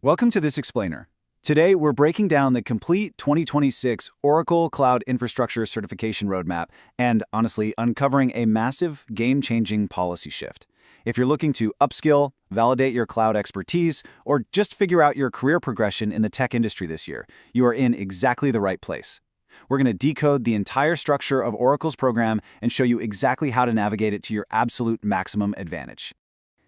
Welcome to this explainer. Today, we're breaking down the complete 2026 Oracle Cloud Infrastructure Certification Roadmap and, honestly, uncovering a massive, game-changing policy shift. If you're looking to upskill, validate your cloud expertise, or just figure out your career progression in the tech industry this year, you are in exactly the right place. We're going to decode the entire structure of Oracle's program and show you exactly how to navigate it to your absolute maximum advantage.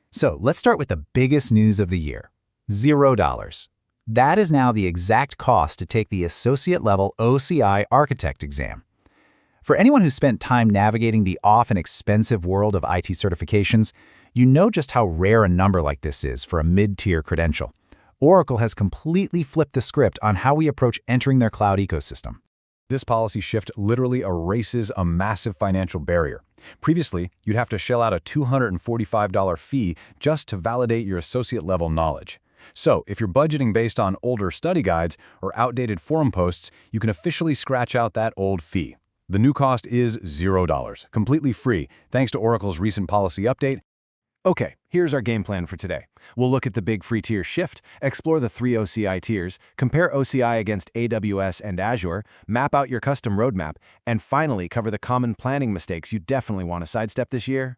So let's start with the biggest news of the year. $0. That is now the exact cost to take the associate level OCI architect exam. For anyone who spent time navigating the often expensive world of IT certifications, you know just how rare a number like this is for a mid-tier credential. Oracle has completely flipped the script on how we approach entering their cloud ecosystem. This policy shift literally erases a massive financial barrier. Previously, you'd have to shell out a $245 fee just to validate your associate-level knowledge. So, if you're budgeting based on older study guides or outdated forum posts, you can officially scratch out that old fee. The new cost is $0, completely free, thanks to Oracle's recent policy update. Okay, here's our game plan for today. We'll look at the big free tier shift, explore the 3 OCI tiers, compare OCI against AWS and Azure, map out your custom roadmap, and finally cover the common planning mistakes you definitely want to sidestep this year.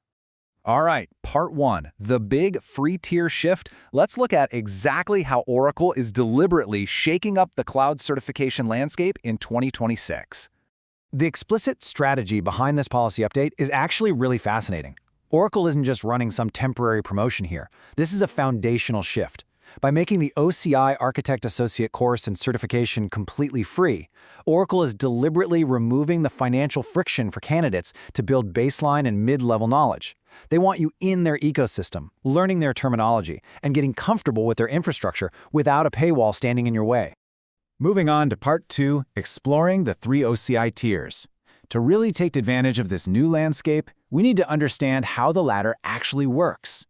All right, part 1, the big free tier shift. Let's look at exactly how Oracle is deliberately shaking up the cloud certification landscape in 2026. The explicit strategy behind this policy update is actually really fascinating. Oracle isn't just running some temporary promotion here. This is a foundational shift. By making the OCI Architect Associate course and certification completely free, Oracle is deliberately removing the financial friction for candidates to build baseline and mid-level knowledge. They want you in their ecosystem, learning their terminology, and getting comfortable with their infrastructure without a paywall standing in your way. Moving on to part 2, exploring the 3 OCI tiers. To really take advantage of this new landscape, we need to understand how the ladder actually works.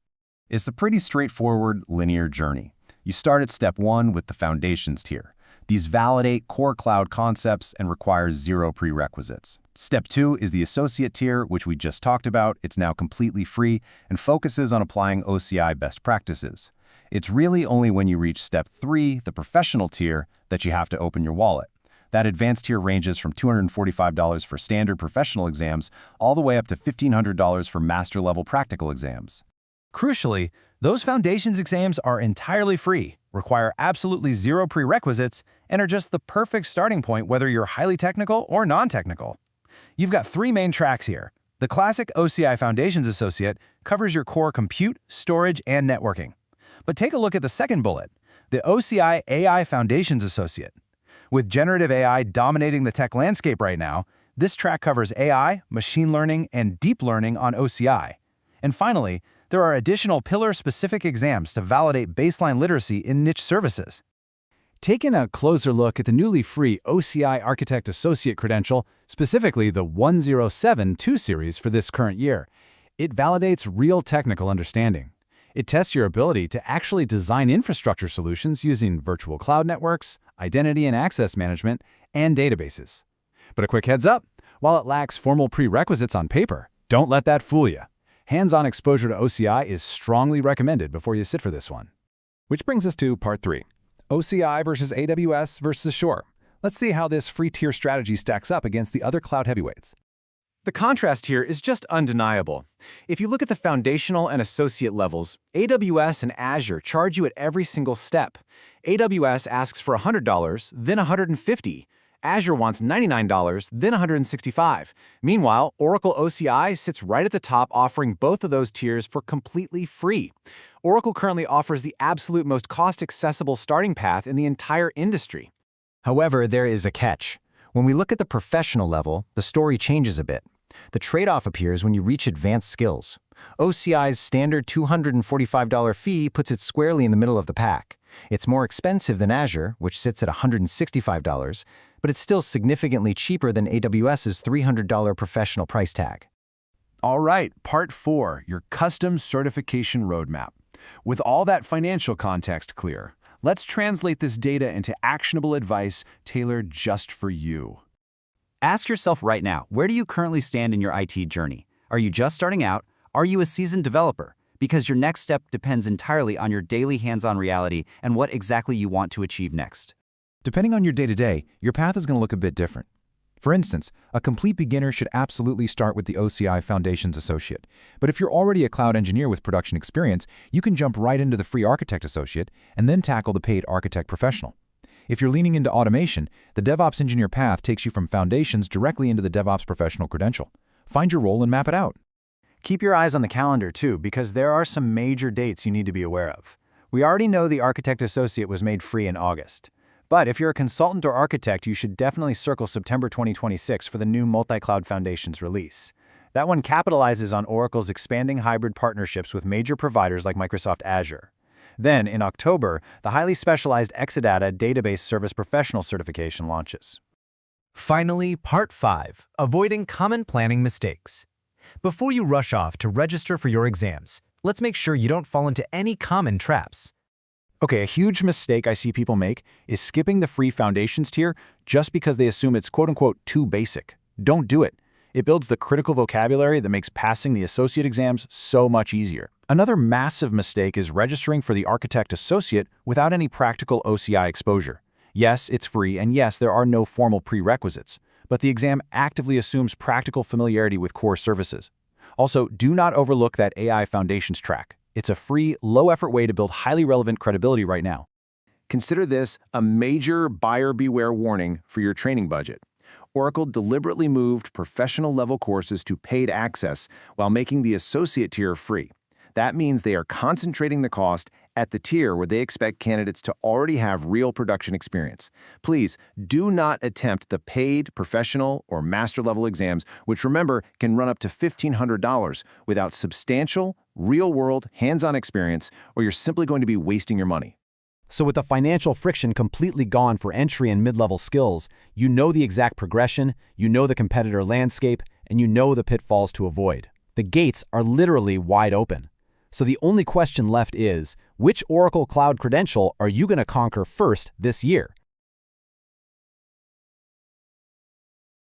It's a pretty straightforward, linear journey. You start at step 1 with the foundations tier. These validate core cloud concepts and require 0 prerequisites. Step 2 is the associate tier, which we just talked about. It's now completely free and focuses on applying OCI best practices. It's really only when you reach step 3, the professional tier, that you have to open your wallet. That advanced tier ranges from $245 for standard professional exams all the way up to $1,500 for master-level practical exams. Crucially, those foundations exams are entirely free, require absolutely 0 prerequisites, and are just the perfect starting point whether you're highly technical or non-technical. You've got 3 main tracks here. The classic OCI Foundations Associate covers your core compute, storage, and networking. But take a look at the second bullet, the OCI AI Foundations Associate. With generative AI dominating the tech landscape right now, this track covers AI, machine learning, and deep learning on OCI. And finally, there are additional pillar-specific exams to validate baseline literacy in niche services. Taking a closer look at the newly free OCI Architect Associate credential, specifically the 1072 series for this current year, it validates real technical understanding. It tests your ability to actually design infrastructure solutions using virtual cloud networks, identity and access management, and databases. But a quick heads up, while it lacks formal prerequisites on paper, don't let that fool you. Hands-on exposure to OCI is strongly recommended before you sit for this one. Which brings us to part 3, OCI versus AWS versus Azure. Let's see how this free tier strategy stacks up against the other cloud heavyweights. The contrast here is just undeniable. If you look at the foundational and associate levels, AWS and Azure charge you at every single step. AWS asks for $100, then $150. Azure wants $99, then $165. Meanwhile, Oracle OCI sits right at the top, offering both of those tiers for completely free. Oracle currently offers the absolute most cost-accessible starting path in the entire industry. However, there is a catch. When we look at the professional level, the story changes a bit. The trade-off appears when you reach advanced skills. OCI's standard $245 fee puts it squarely in the middle of the pack. It's more expensive than Azure, which sits at $165, but it's still significantly cheaper than AWS's $300 professional price tag. All right, part 4, your custom certification roadmap. With all that financial context clear, let's translate this data into actionable advice tailored just for you. Ask yourself right now, where do you currently stand in your IT journey? Are you just starting out? Are you a seasoned developer? because your next step depends entirely on your daily hands-on reality and what exactly you want to achieve next. Depending on your day-to-day, your path is going to look a bit different. For instance, a complete beginner should absolutely start with the OCI Foundations Associate. But if you're already a cloud engineer with production experience, you can jump right into the free Architect Associate and then tackle the paid Architect Professional. If you're leaning into automation, the DevOps Engineer path takes you from Foundations directly into the DevOps Professional credential. Find your role and map it out. Keep your eyes on the calendar too, because there are some major dates you need to be aware of. We already know the Architect Associate was made free in August. But if you're a consultant or architect, you should definitely circle September 2026 for the new Multi-Cloud Foundations release. That one capitalizes on Oracle's expanding hybrid partnerships with major providers like Microsoft Azure. Then, in October, the highly specialized Exadata Database Service Professional certification launches. Finally, Part 5, Avoiding Common Planning Mistakes. Before you rush off to register for your exams, let's make sure you don't fall into any common traps. Okay, a huge mistake I see people make is skipping the free Foundations tier just because they assume it's quote-unquote too basic. Don't do it. It builds the critical vocabulary that makes passing the associate exams so much easier. Another massive mistake is registering for the Architect Associate without any practical OCI exposure. Yes, it's free, and yes, there are no formal prerequisites, but the exam actively assumes practical familiarity with core services. Also, do not overlook that AI Foundations track. It's a free, low-effort way to build highly relevant credibility right now. Consider this a major buyer beware warning for your training budget. Oracle deliberately moved professional-level courses to paid access while making the associate tier free. That means they are concentrating the cost at the tier where they expect candidates to already have real production experience. Please do not attempt the paid, professional, or master-level exams, which remember can run up to $1,500 without substantial, real-world, hands-on experience, or you're simply going to be wasting your money. So with the financial friction completely gone for entry and mid-level skills, you know the exact progression, you know the competitor landscape, and you know the pitfalls to avoid. The gates are literally wide open. So the only question left is, which Oracle Cloud credential are you going to conquer first this year?